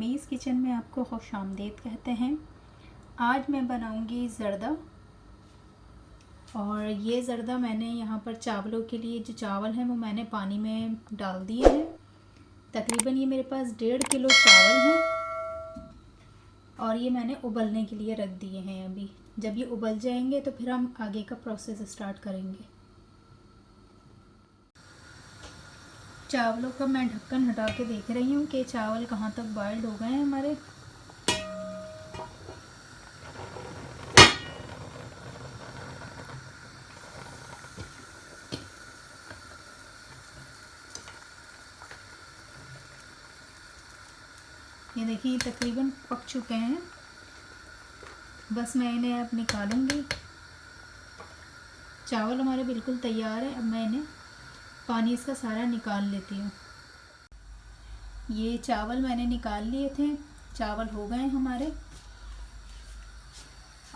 अमीज़ kitchen में आपको खुशामदीद कहते हैं। आज मैं बनाऊंगी ज़र्दा। और ये ज़र्दा मैंने यहाँ पर चावलों के लिए जो चावल हैं वो मैंने पानी में डाल दिए हैं। तकरीबन ये मेरे पास 1.5 किलो चावल हैं और ये मैंने उबलने के लिए रख दिए हैं। अभी जब ये उबल जाएंगे तो फिर हम आगे का प्रोसेस स्टार्ट करेंगे। चावलों का मैं ढक्कन हटा के देख रही हूँ कि चावल कहाँ तक बॉइल्ड हो गए हैं हमारे। ये देखिए तकरीबन पक चुके हैं। बस मैं इन्हें अब निकालूंगी। चावल हमारे बिल्कुल तैयार है। अब मैं इन्हें पानी इसका सारा निकाल लेती हूँ। ये चावल मैंने निकाल लिए थे। चावल हो गए हमारे।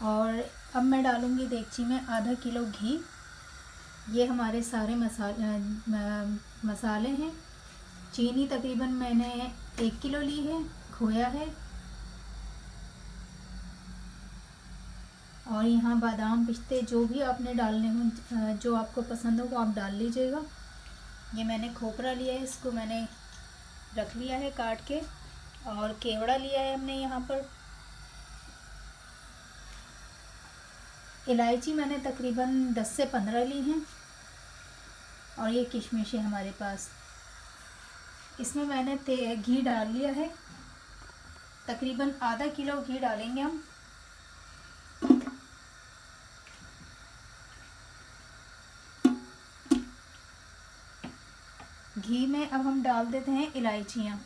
और अब मैं डालूँगी देगची में आधा किलो घी। ये हमारे सारे मसाले हैं। चीनी तकरीबन मैंने 1 किलो ली है, खोया है। और यहाँ बादाम पिस्ते जो भी आपने डालने हो, जो आपको पसंद हो वो आप डाल लीजिएगा। ये मैंने खोपरा लिया है, इसको मैंने रख लिया है काट के। और केवड़ा लिया है हमने यहाँ पर। इलायची मैंने तकरीबन 10 से 15 ली हैं। और ये किशमिश है हमारे पास। इसमें मैंने घी डाल लिया है। तकरीबन आधा किलो घी डालेंगे हम। घी में अब हम डाल देते हैं इलायचियाँ।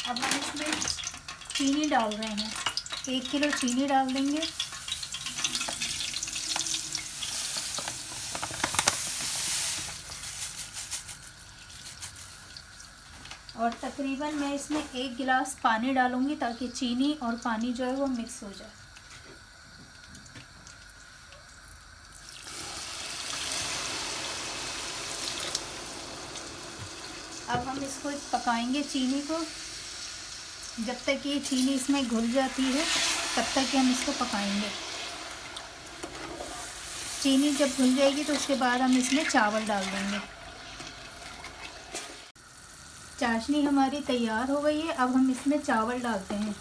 अब हम इसमें चीनी डाल रहे हैं। 1 किलो चीनी डाल देंगे। और तकरीबन मैं इसमें 1 गिलास पानी डालूंगी ताकि चीनी और पानी जो है वो मिक्स हो जाए। अब हम इसको पकाएंगे चीनी को। जब तक ये चीनी इसमें घुल जाती है तब तक हम इसको पकाएंगे। चीनी जब घुल जाएगी तो उसके बाद हम इसमें चावल डाल देंगे। चाशनी हमारी तैयार हो गई है। अब हम इसमें चावल डालते हैं।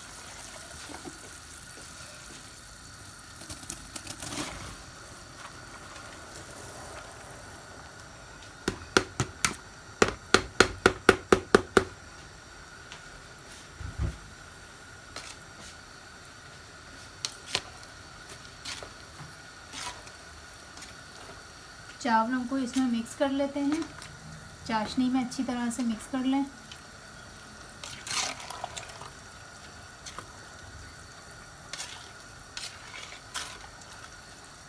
चावलों को इसमें मिक्स कर लेते हैं। चाशनी में अच्छी तरह से मिक्स कर लें।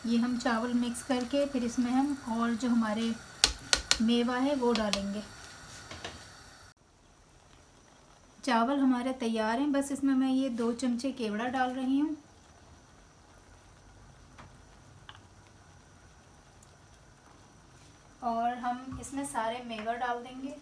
ये हम चावल मिक्स करके फिर इसमें हम और जो हमारे मेवा है वो डालेंगे। चावल हमारे तैयार हैं। बस इसमें मैं ये 2 चमचे केवड़ा डाल रही हूँ। और हम इसमें सारे मेवा डाल देंगे।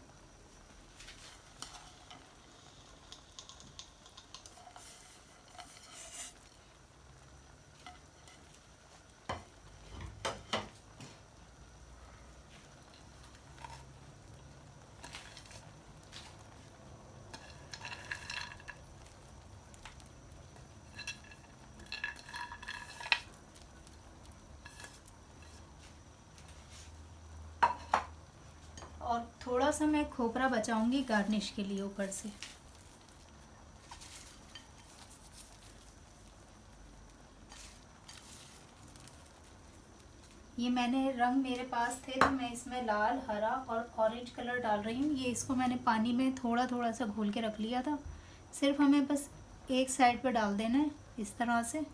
और थोड़ा सा मैं खोपरा बचाऊंगी गार्निश के लिए ऊपर से। ये मैंने रंग मेरे पास थे तो मैं इसमें लाल, हरा और ऑरेंज कलर डाल रही हूँ। ये इसको मैंने पानी में थोड़ा थोड़ा सा घोल के रख लिया था। सिर्फ हमें बस एक साइड पे डाल देना है इस तरह से।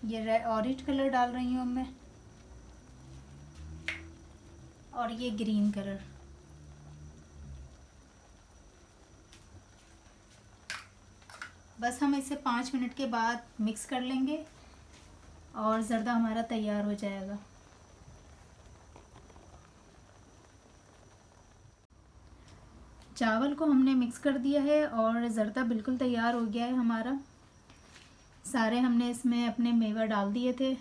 ये ऑरेंज कलर डाल रही हूँ मैं। और ये ग्रीन कलर। बस हम इसे 5 मिनट के बाद मिक्स कर लेंगे और ज़र्दा हमारा तैयार हो जाएगा। चावल को हमने मिक्स कर दिया है और ज़र्दा बिल्कुल तैयार हो गया है हमारा। सारे हमने इसमें अपने मेवा डाल दिए थे।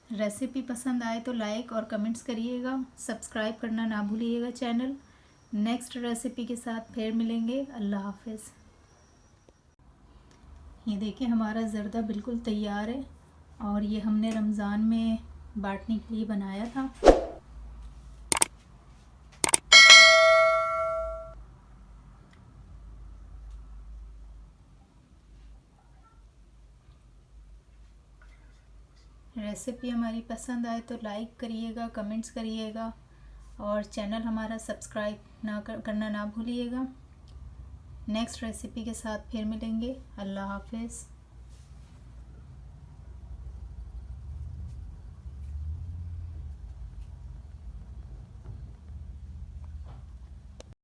रेसिपी पसंद आए तो लाइक और कमेंट्स करिएगा, सब्सक्राइब करना ना भूलिएगा चैनल। नेक्स्ट रेसिपी के साथ फिर मिलेंगे। अल्लाह हाफिज़। ये देखिए हमारा ज़र्दा बिल्कुल तैयार है और ये हमने रमज़ान में बांटने के लिए बनाया था। रेसिपी हमारी पसंद आए तो लाइक करिएगा, कमेंट्स करिएगा और चैनल हमारा सब्सक्राइब करना ना भूलिएगा। नेक्स्ट रेसिपी के साथ फिर मिलेंगे। अल्लाह हाफिज़।